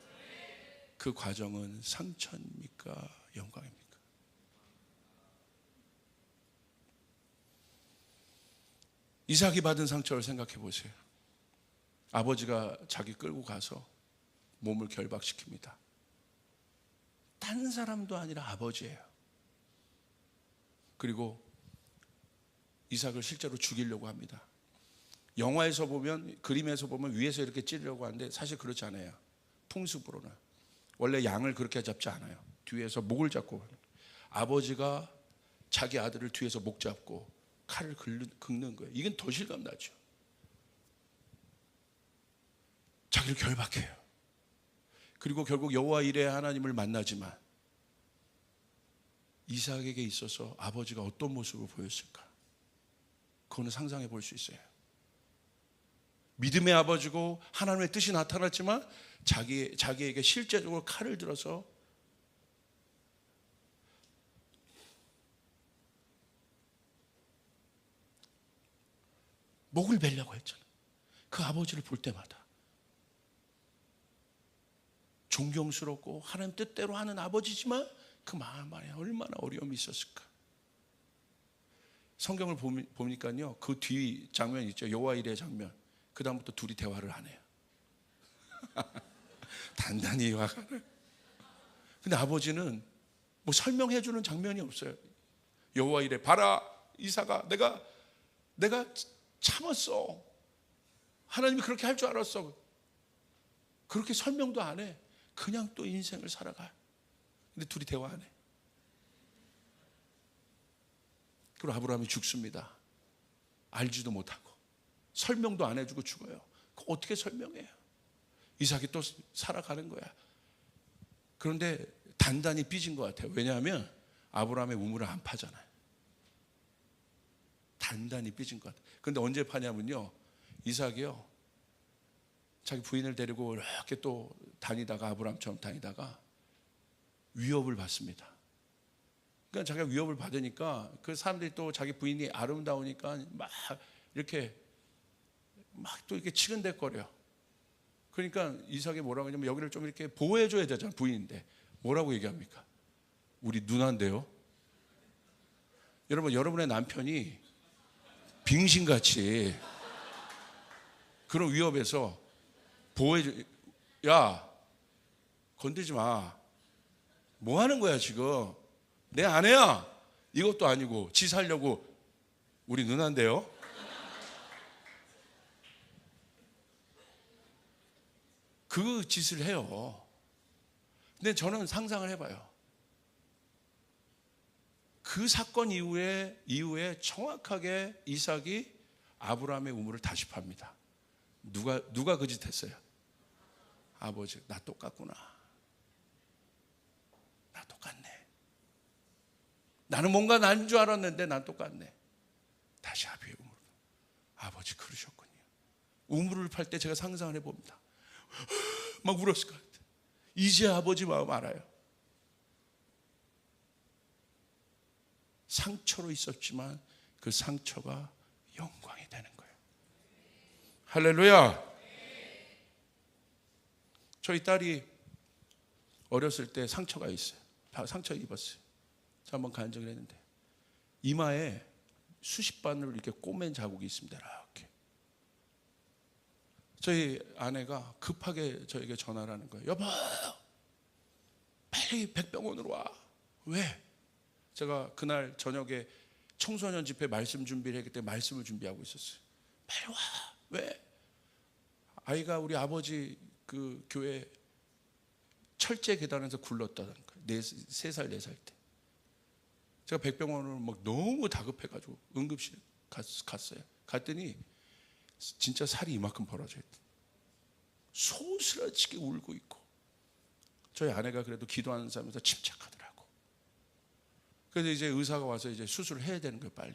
그 과정은 상처입니까? 영광입니까? 이삭이 받은 상처를 생각해 보세요. 아버지가 자기 끌고 가서 몸을 결박시킵니다. 다른 사람도 아니라 아버지예요. 그리고 이삭을 실제로 죽이려고 합니다. 영화에서 보면, 그림에서 보면 위에서 이렇게 찌르려고 하는데 사실 그렇지 않아요. 풍습으로는 원래 양을 그렇게 잡지 않아요. 뒤에서 목을 잡고, 아버지가 자기 아들을 뒤에서 목 잡고 칼을 긁는 거예요. 이건 더 실감나죠. 자기를 결박해요. 그리고 결국 여호와 이레 하나님을 만나지만 이삭에게 있어서 아버지가 어떤 모습을 보였을까? 그거는 상상해 볼 수 있어요. 믿음의 아버지고 하나님의 뜻이 나타났지만 자기에게 실제적으로 칼을 들어서 목을 베려고 했잖아요. 그 아버지를 볼 때마다 존경스럽고 하나님 뜻대로 하는 아버지지만 그 마음 안에 얼마나 어려움이 있었을까. 성경을 보니까요, 그 뒤 장면 있죠. 여호와 이레 장면. 그 다음부터 둘이 대화를 안 해요. 단단히 화가 나요. 근데 아버지는 뭐 설명해 주는 장면이 없어요. 여호와 이레, 봐라 이삭아, 내가 참았어. 하나님이 그렇게 할 줄 알았어. 그렇게 설명도 안 해. 그냥 또 인생을 살아가. 근데 둘이 대화 안 해. 그리고 아브라함이 죽습니다. 알지도 못하고 설명도 안 해주고 죽어요. 그거 어떻게 설명해요? 이삭이 또 살아가는 거야. 그런데 단단히 삐진 것 같아요. 왜냐하면 아브라함의 우물을 안 파잖아요. 단단히 삐진 것 같아요. 그런데 언제 파냐면요, 이삭이요, 자기 부인을 데리고 이렇게 또 다니다가, 아브라함처럼 다니다가 위협을 받습니다. 그러니까 자기가 위협을 받으니까 그 사람들이 또 자기 부인이 아름다우니까 막 이렇게 막 또 이렇게 치근댔거려. 그러니까 이삭이 뭐라고 하냐면, 여기를 좀 이렇게 보호해줘야 되잖아, 부인인데. 뭐라고 얘기합니까? 우리 누나인데요. 여러분, 여러분의 남편이 빙신같이 그런 위협에서 보호해줘. 야, 건들지 마. 뭐 하는 거야 지금? 내 아내야. 이것도 아니고 지 살려고 우리 누나인데요. 그 짓을 해요. 근데 저는 상상을 해봐요. 그 사건 이후에 정확하게 이삭이 아브라함의 우물을 다시 팝니다. 누가 그 짓 했어요? 아버지. 나 똑같구나. 나 똑같네. 나는 뭔가 난 줄 알았는데 난 똑같네. 다시 아비의 우물. 아버지 그러셨군요. 우물을 팔 때 제가 상상을 해봅니다. 막 울었을 것 같아요. 이제 아버지 마음 알아요. 상처로 있었지만 그 상처가 영광이 되는 거예요. 할렐루야. 저희 딸이 어렸을 때 상처가 있어요. 상처 입었어요. 저 한번 간 적이 있는데 이마에 수십 반을 이렇게 꼬맨 자국이 있습니다. 이렇게. 저희 아내가 급하게 저에게 전화를 하는 거예요. 여보, 빨리 백병원으로 와. 왜? 제가 그날 저녁에 청소년 집회 말씀 준비를 했기 때문에 말씀을 준비하고 있었어요. 빨리 와. 왜? 아이가 우리 아버지 그 교회 철제 계단에서 굴렀다는 거예요. 3살, 4살 때. 제가 백병원을 막 너무 다급해가지고 응급실에 갔어요. 갔더니 진짜 살이 이만큼 벌어져 있다. 소스라치게 울고 있고, 저희 아내가 그래도 기도하는 사람에서 침착하더라고. 그래서 이제 의사가 와서 이제 수술을 해야 되는 거예요, 빨리.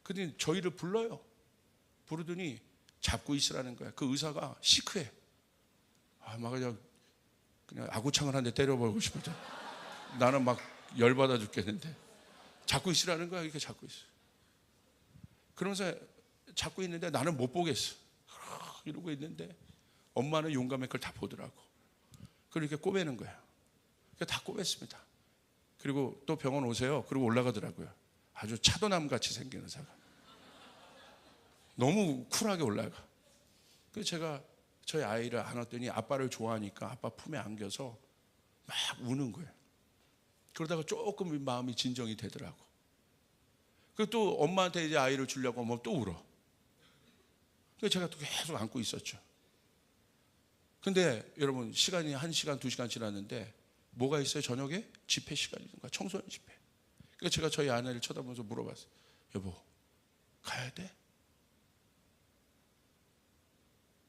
근데 저희를 불러요. 부르더니 잡고 있으라는 거야. 그 의사가 시크해. 막 그냥 아구창을 한 대 때려버리고 싶었죠. 나는 막 열받아 죽겠는데 잡고 있으라는 거야. 이렇게 잡고 있어. 그러면서 잡고 있는데 나는 못 보겠어. 이러고 있는데 엄마는 용감하게 그걸 다 보더라고. 그걸 이렇게 꼬매는 거야. 다 꼬맸습니다. 그리고 또 병원 오세요. 그리고 올라가더라고요. 아주 차도남 같이 생긴 의사가. 너무 쿨하게 올라가. 그래서 제가 저희 아이를 안았더니 아빠를 좋아하니까 아빠 품에 안겨서 막 우는 거예요. 그러다가 조금 마음이 진정이 되더라고. 그리고 또 엄마한테 이제 아이를 주려고 하면 또 울어. 그래서 제가 또 계속 안고 있었죠. 근데 여러분 시간이 1시간 2시간 지났는데 뭐가 있어요? 저녁에 집회 시간인가? 청소년 집회. 그러니까 제가 저희 아내를 쳐다보면서 물어봤어요. 여보 가야 돼?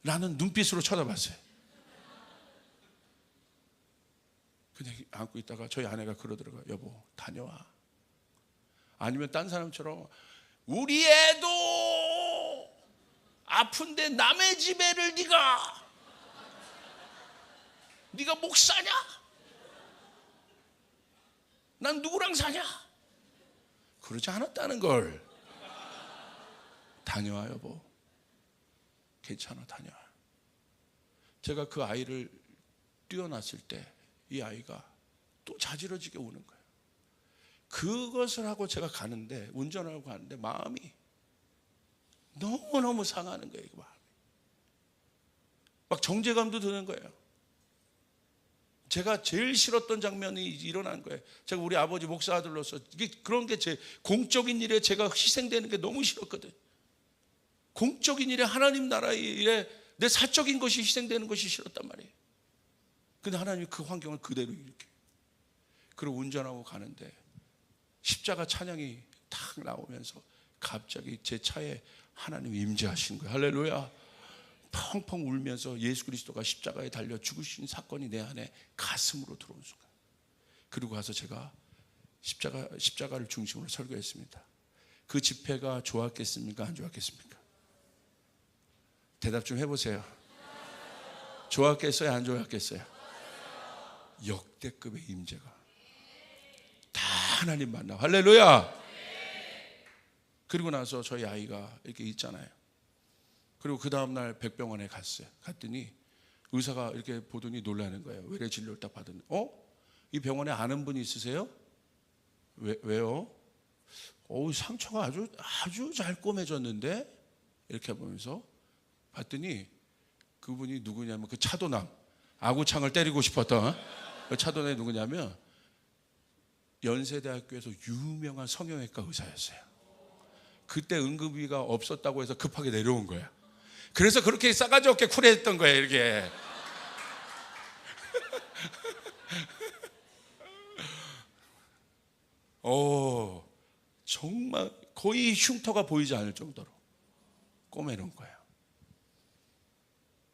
라는 눈빛으로 쳐다봤어요. 그냥 안고 있다가 저희 아내가 그러더라고요. 여보 다녀와. 아니면 딴 사람처럼 우리 애도 아픈데 남의 집에를 네가 목사냐? 난 누구랑 사냐? 그러지 않았다는 걸. 다녀와 여보. 괜찮아 다녀와. 제가 그 아이를 띄워놨을 때 이 아이가 또 자지러지게 우는 거예요. 그것을 하고 제가 가는데 운전하고 가는데 마음이 너무너무 상하는 거예요. 마음이. 막 정죄감도 드는 거예요. 제가 제일 싫었던 장면이 일어난 거예요. 제가 우리 아버지 목사 아들로서 그런 게 제 공적인 일에 제가 희생되는 게 너무 싫었거든. 공적인 일에 하나님 나라의 일에 내 사적인 것이 희생되는 것이 싫었단 말이에요. 근데 하나님이 그 환경을 그대로 이렇게. 그리고 운전하고 가는데 십자가 찬양이 탁 나오면서 갑자기 제 차에 하나님이 임재하신 거예요. 할렐루야. 펑펑 울면서 예수 그리스도가 십자가에 달려 죽으신 사건이 내 안에 가슴으로 들어온 순간. 그리고 가서 제가 십자가를 중심으로 설교했습니다. 그 집회가 좋았겠습니까? 안 좋았겠습니까? 대답 좀 해보세요. 좋았겠어요? 안 좋았겠어요? 역대급의 임재가 다 하나님 만나. 할렐루야. 그리고 나서 저희 아이가 이렇게 있잖아요. 그리고 그 다음날 백병원에 갔어요. 갔더니 의사가 이렇게 보더니 놀라는 거예요. 외래 진료를 딱 받았는데 이 병원에 아는 분이 있으세요? 왜요? 상처가 아주 잘 꼬매졌는데? 이렇게 보면서 봤더니 그분이 누구냐면 그 차도남, 아구창을 때리고 싶었던 그 차도남이 누구냐면 연세대학교에서 유명한 성형외과 의사였어요. 그때 응급의가 없었다고 해서 급하게 내려온 거야. 그래서 그렇게 싸가지 없게 쿨했던 거예요. 이렇게. 정말 거의 흉터가 보이지 않을 정도로 꼬매놓은 거예요.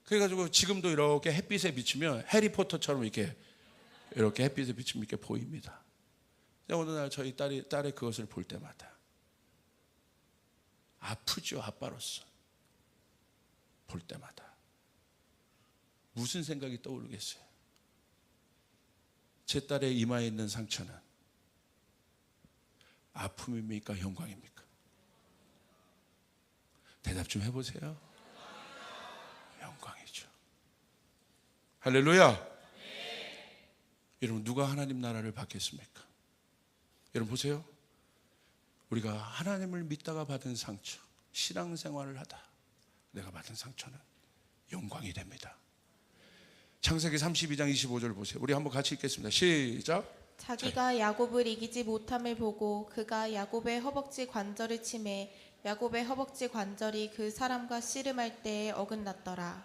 그래가지고 지금도 이렇게 햇빛에 비치면 해리포터처럼 이렇게 햇빛에 비치면 이렇게 보입니다. 어느 날 저희 딸의 그것을 볼 때마다 아프죠. 아빠로서 볼 때마다 무슨 생각이 떠오르겠어요? 제 딸의 이마에 있는 상처는 아픔입니까? 영광입니까? 대답 좀 해보세요. 영광이죠. 할렐루야. 여러분 누가 하나님 나라를 받겠습니까? 여러분 보세요. 우리가 하나님을 믿다가 받은 상처, 신앙생활을 하다 내가 받은 상처는 영광이 됩니다. 창세기 32장 25절 보세요. 우리 한번 같이 읽겠습니다. 시작. 자기가 야곱을 이기지 못함을 보고 그가 야곱의 허벅지 관절을 치매 야곱의 허벅지 관절이 그 사람과 씨름할 때에 어긋났더라.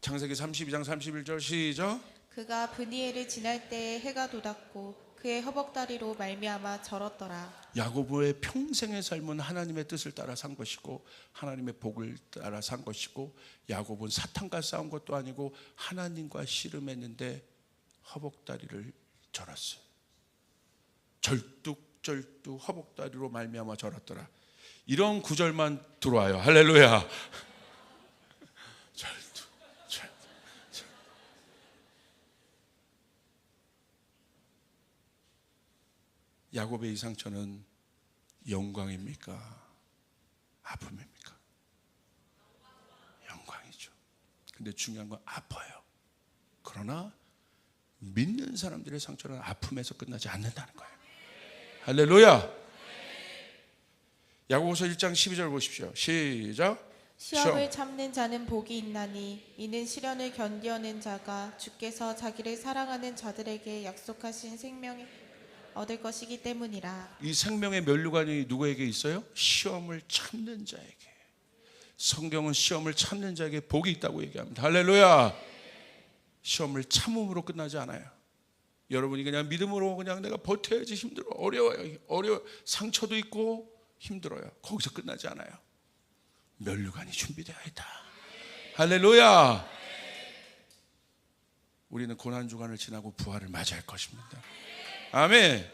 창세기 32장 31절 시작. 그가 브니엘을 지날 때에 해가 돋았고 그의 허벅다리로 말미암아 절었더라. 야곱의 평생의 삶은 하나님의 뜻을 따라 산 것이고 하나님의 복을 따라 산 것이고 야곱은 사탄과 싸운 것도 아니고 하나님과 씨름했는데 허벅다리를 절었어요. 절뚝절뚝 허벅다리로 말미암아 절었더라. 이런 구절만 들어와요. 할렐루야. 야곱의 이 상처는 영광입니까? 아픔입니까? 영광이죠. 근데 중요한 건 아파요. 그러나 믿는 사람들의 상처는 아픔에서 끝나지 않는다는 거예요. 할렐루야. 야고보서 1장 12절 보십시오. 시작. 시험을 참는 자는 복이 있나니 이는 시련을 견디어낸 자가 주께서 자기를 사랑하는 자들에게 약속하신 생명을 얻을 것이기 때문이라. 이 생명의 면류관이 누구에게 있어요? 시험을 참는 자에게. 성경은 시험을 참는 자에게 복이 있다고 얘기합니다. 할렐루야. 시험을 참음으로 끝나지 않아요. 여러분이 그냥 믿음으로 그냥 내가 버텨야지 힘들어, 어려워, 상처도 있고 힘들어요. 거기서 끝나지 않아요. 면류관이 준비되어 있다. 할렐루야. 우리는 고난주간을 지나고 부활을 맞이할 것입니다. 아멘.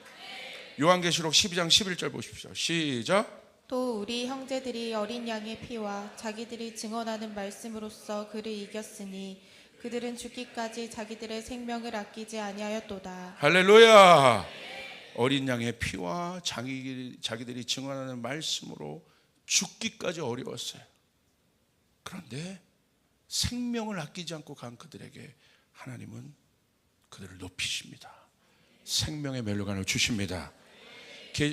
요한계시록 12장 11절 보십시오. 시작. 또 우리 형제들이 어린 양의 피와 자기들이 증언하는 말씀으로써 그를 이겼으니 그들은 죽기까지 자기들의 생명을 아끼지 아니하였도다. 할렐루야. 어린 양의 피와 자기들이 증언하는 말씀으로 죽기까지 어려웠어요. 그런데 생명을 아끼지 않고 간 그들에게 하나님은 그들을 높이십니다. 생명의 면류관을 주십니다.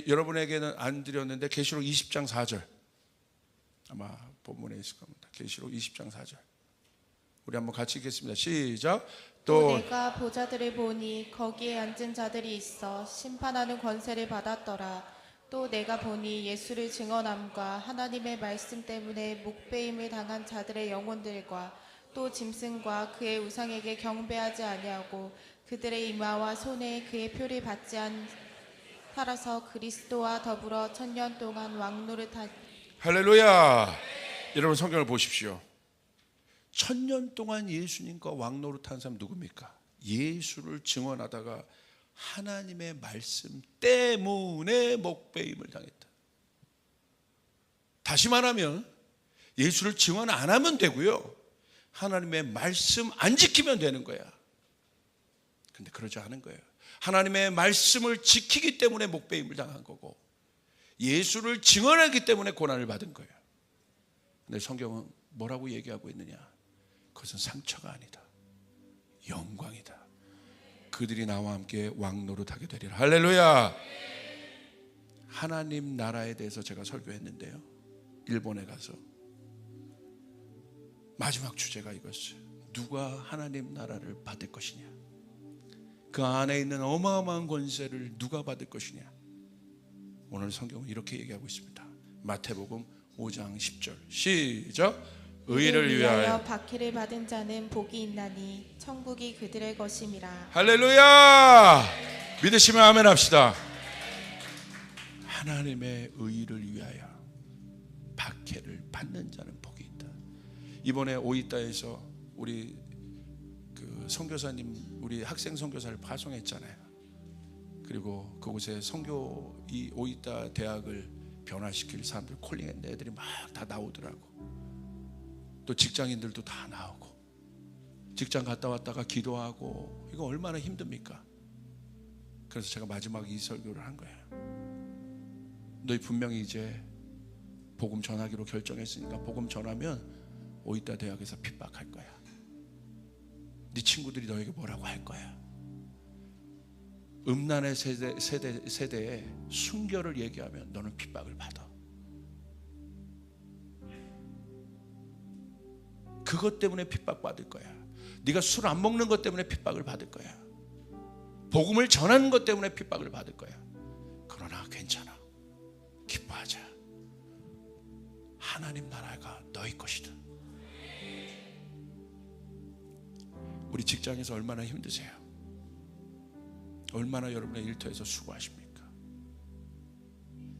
여러분에게는 안 드렸는데 계시록 20장 4절 아마 본문에 있을 겁니다. 계시록 20장 4절 우리 한번 같이 읽겠습니다. 시작. 또 내가 보좌들을 보니 거기에 앉은 자들이 있어 심판하는 권세를 받았더라. 또 내가 보니 예수를 증언함과 하나님의 말씀 때문에 목배임을 당한 자들의 영혼들과 또 짐승과 그의 우상에게 경배하지 아니하고 그들의 이마와 손에 그의 표를 받지 않 살아서 그리스도와 더불어 1000년 동안 왕노릇하. 할렐루야. 여러분 성경을 보십시오. 1000년 동안 예수님과 왕노릇한 사람 누굽니까? 예수를 증언하다가 하나님의 말씀 때문에 목배임을 당했다. 다시 말하면 예수를 증언 안 하면 되고요, 하나님의 말씀 안 지키면 되는 거야. 근데 그러지 않은 거예요. 하나님의 말씀을 지키기 때문에 목배임을 당한 거고 예수를 증언하기 때문에 고난을 받은 거예요. 근데 성경은 뭐라고 얘기하고 있느냐? 그것은 상처가 아니다, 영광이다. 그들이 나와 함께 왕노릇하게 되리라. 할렐루야. 하나님 나라에 대해서 제가 설교했는데요, 일본에 가서 마지막 주제가 이거였어요. 누가 하나님 나라를 받을 것이냐, 그 안에 있는 어마어마한 권세를 누가 받을 것이냐. 오늘 성경은 이렇게 얘기하고 있습니다. 마태복음 5장 10절 시작. 의를 위하여 박해를 받은 자는 복이 있나니 천국이 그들의 것임이라. 할렐루야. 믿으시면 아멘 합시다. 하나님의 의를 위하여 박해를 받는 자는 복이 있다. 이번에 오이타에서 우리 그 선교사님, 우리 학생 선교사를 파송했잖아요. 그리고 그곳에 선교, 이 오이타 대학을 변화시킬 사람들 콜링했는데 애들이 막 다 나오더라고. 또 직장인들도 다 나오고, 직장 갔다 왔다가 기도하고, 이거 얼마나 힘듭니까? 그래서 제가 마지막 이 설교를 한 거예요. 너희 분명히 이제 복음 전하기로 결정했으니까 복음 전하면 오이타 대학에서 핍박할 거야. 네 친구들이 너에게 뭐라고 할 거야. 음란의 세대에 순결을 얘기하면 너는 핍박을 받아. 그것 때문에 핍박받을 거야. 네가 술 안 먹는 것 때문에 핍박을 받을 거야. 복음을 전하는 것 때문에 핍박을 받을 거야. 그러나 괜찮아, 기뻐하자. 하나님 나라가 너희 것이다. 우리 직장에서 얼마나 힘드세요? 얼마나 여러분의 일터에서 수고하십니까?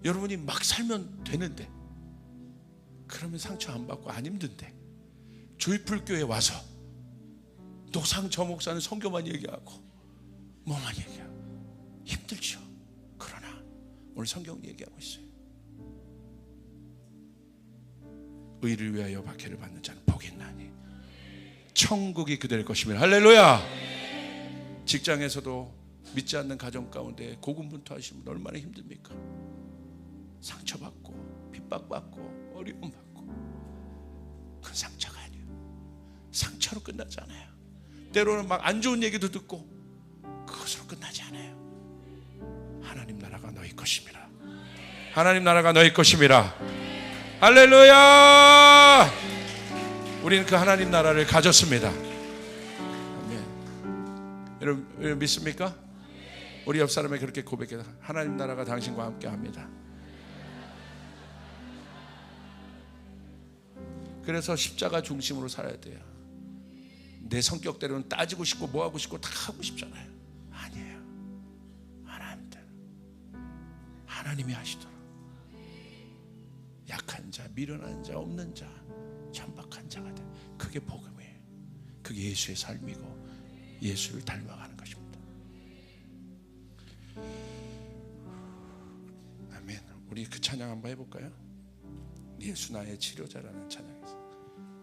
여러분이 막 살면 되는데, 그러면 상처 안 받고 안 힘든데, 조이풀교회 와서 노상 저 목사는 선교만 얘기하고 뭐만 얘기하고 힘들죠. 그러나 오늘 성경은 얘기하고 있어요. 의를 위하여 박해를 받는 자는 복이 있나니 천국이 그들의 것이며. 할렐루야. 직장에서도 믿지 않는 가정 가운데 고군분투하시는 분 얼마나 힘듭니까? 상처받고 핍박받고 어려움 받고. 그건 상처가 아니에요. 상처로 끝나지 않아요. 때로는 막 안 좋은 얘기도 듣고 그것으로 끝나지 않아요. 하나님 나라가 너희 것임이라. 하나님 나라가 너희 것임이라. 할렐루야. 할렐루야. 우리는 그 하나님 나라를 가졌습니다. 아멘. 여러분 믿습니까? 우리 옆 사람에 그렇게 고백해서 하나님 나라가 당신과 함께 합니다. 그래서 십자가 중심으로 살아야 돼요. 내 성격대로는 따지고 싶고 뭐 하고 싶고 다 하고 싶잖아요. 아니에요. 하나님대로 하나님이 하시도록 약한 자, 미련한 자, 없는 자, 천박한 자가 돼. 그게 복음이에요. 그게 예수의 삶이고 예수를 닮아가는 것입니다. 아멘. 우리 그 찬양 한번 해볼까요? 예수 나의 치료자라는 찬양에서